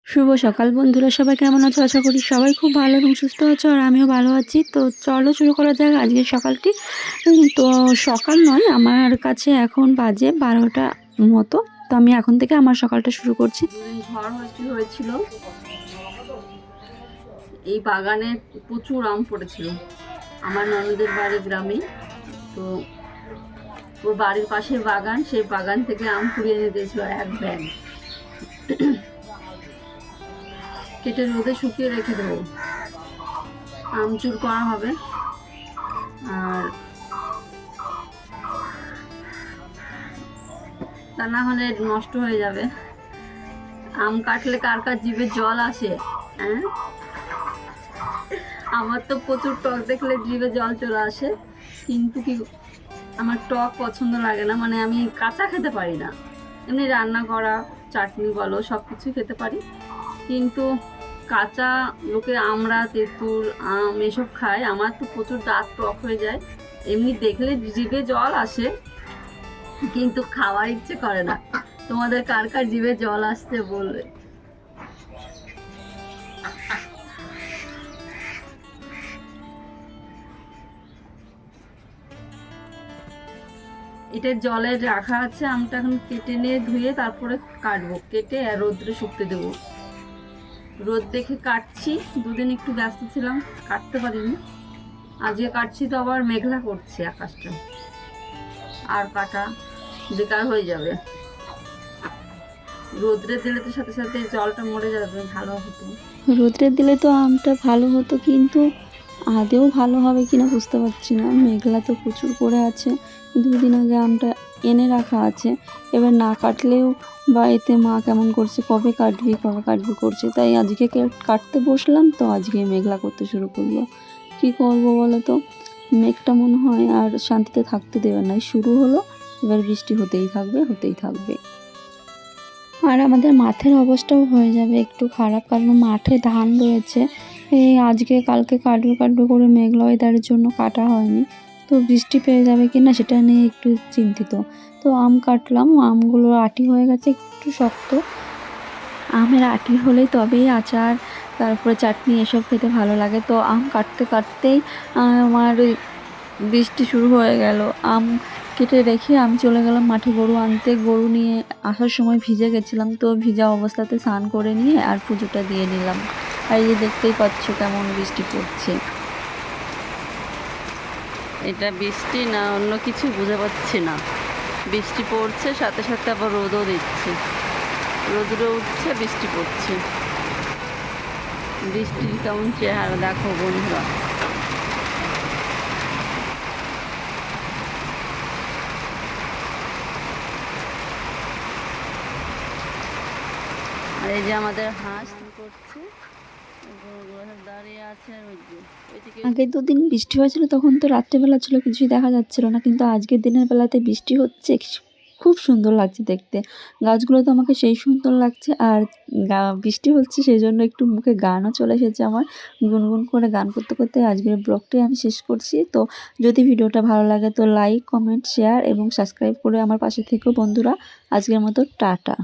শুভ সকাল বন্ধুরা, সবাই কেমন আছো? আশা করি সবাই খুব ভালো এবং সুস্থ আছো, আর আমিও ভালো আছি। তো চলো শুরু করা যাক আজকের সকালটি। তো সকাল নয়, আমার কাছে এখন বাজে 12টা মতো। তো আমি এখন থেকে আমার সকালটা শুরু করছি। দুদিন ঝড় হয়েছিল, এই বাগানে প্রচুর আম পড়েছিল। আমার ননদের বাড়ি গ্রামে, তো ওর বাড়ির পাশের বাগান, সেই বাগান থেকে আম কুড়িয়ে এনে দিয়েছিল এক ব্যাগ। কেটে রোদে শুকিয়ে রেখে দেবো, আমচুর করা হবে। আর তা না হলে নষ্ট হয়ে যাবে। আম কাটলে কার কার জিভে জল আসে? হ্যাঁ, আমার তো প্রচুর টক দেখলে জিভে জল চলে আসে। কিন্তু কি, আমার টক পছন্দ লাগে না, মানে আমি কাঁচা খেতে পারি না। এমনি রান্না করা, চাটনি বলো, সব কিছুই খেতে পারি, কিন্তু কাঁচা লোকে আমরা তেঁতুল আম এসব খায়, আমার তো প্রচুর দাঁত টক হয়ে যায়। এমনি দেখলে জিভে জল আসে, কিন্তু খাওয়ার ইচ্ছে করে না। তোমাদের কার কার জিভে জল আসছে বলবে। এটা জলে রাখা আছে, আমটা এখন কেটে নিয়ে ধুয়ে তারপরে কাটবো, কেটে আর রোদ্রে শুকতে দেবো। রোদ দেখে কাটছি, দুদিন একটু ব্যস্ত ছিলাম, কাটতে পারিনি। আজকে কাটছি তো আবার মেঘলা করছে আকাশটা, আর কাটা বেকার হয়ে যাবে। রোদ্রে দিলে তো সাথে সাথে জলটা মরে যাবে, ভালো হতো। রোদ্রে দিলে তো আমটা ভালো হতো, কিন্তু আদেও ভালো হবে কিনা বুঝতে পারছি না। মেঘলা তো প্রচুর করে আছে, 2 দিন আগে আমটা এনে রাখা আছে। এবার না কাটলেও বা এতে মা কেমন করছে, কবে কাটবি কবে কাটবি করছে, তাই আজকে কাটতে বসলাম, তো আজকে মেঘলা করতে শুরু করলো। কি করবো বলো তো, মেঘটা মনে হয় আর শান্তিতে থাকতে দেবে না। শুরু হলো, এবার বৃষ্টি হতেই থাকবে হতেই থাকবে। আর আমাদের মাঠের অবস্থাও হয়ে যাবে একটু খারাপ, কারণ মাঠে ধান রয়েছে। এই আজকে কালকে কাটবে কাটবে করে মেঘলা ওয়েদারের জন্য কাটা হয়নি। তো বৃষ্টি পেয়ে যাবে কি না সেটা নিয়ে একটু চিন্তিত। তো আম কাটলাম, আমগুলো আটি হয়ে গেছে, একটু শক্ত। আমের আটি হলেই তবেই আচার, তারপরে চাটনি এসব খেতে ভালো লাগে। তো আম কাটতে কাটতেই আমার বৃষ্টি শুরু হয়ে গেল। আম কেটে রেখে আমি চলে গেলাম মাঠে গরু আনতে। গরু নিয়ে আসার সময় ভিজে গেছিলাম, তো ভিজা অবস্থাতে স্নান করে নিয়ে আর পুজোটা দিয়ে নিলাম। আর এই যে দেখতেই পাচ্ছ কেমন বৃষ্টি পড়ছে। এটা বৃষ্টি না অন্য কিছু বুঝে পাচ্ছি না। বৃষ্টি পড়ছে, সাথে সাথে আবার রোদও দিচ্ছে, রোদও উঠছে, বৃষ্টি পড়ছে। বৃষ্টির কেমন চেহারা দেখো বন্ধুরা। আর এই যে আমাদের হাঁস করছে, দাঁড়িয়ে আছে। আগে 2 দিন বৃষ্টি হয়েছিল, তখন তো রাত্রেবেলা ছিল, কিছুই দেখা যাচ্ছিল না, কিন্তু আজকের দিনের বেলাতে বৃষ্টি হচ্ছে, খুব সুন্দর লাগছে দেখতে। গাছগুলো তো আমাকে সেই সুন্দর লাগছে, আর বৃষ্টি হচ্ছে সেই জন্য একটু মুখে গানও চলে এসেছে আমার। গুনগুন করে গান করতে করতে আজকের ব্লগটাই আমি শেষ করছি। তো যদি ভিডিওটা ভালো লাগে তো লাইক কমেন্ট শেয়ার এবং সাবস্ক্রাইব করে আমার পাশে থেকো বন্ধুরা। আজকের মতো টাটা।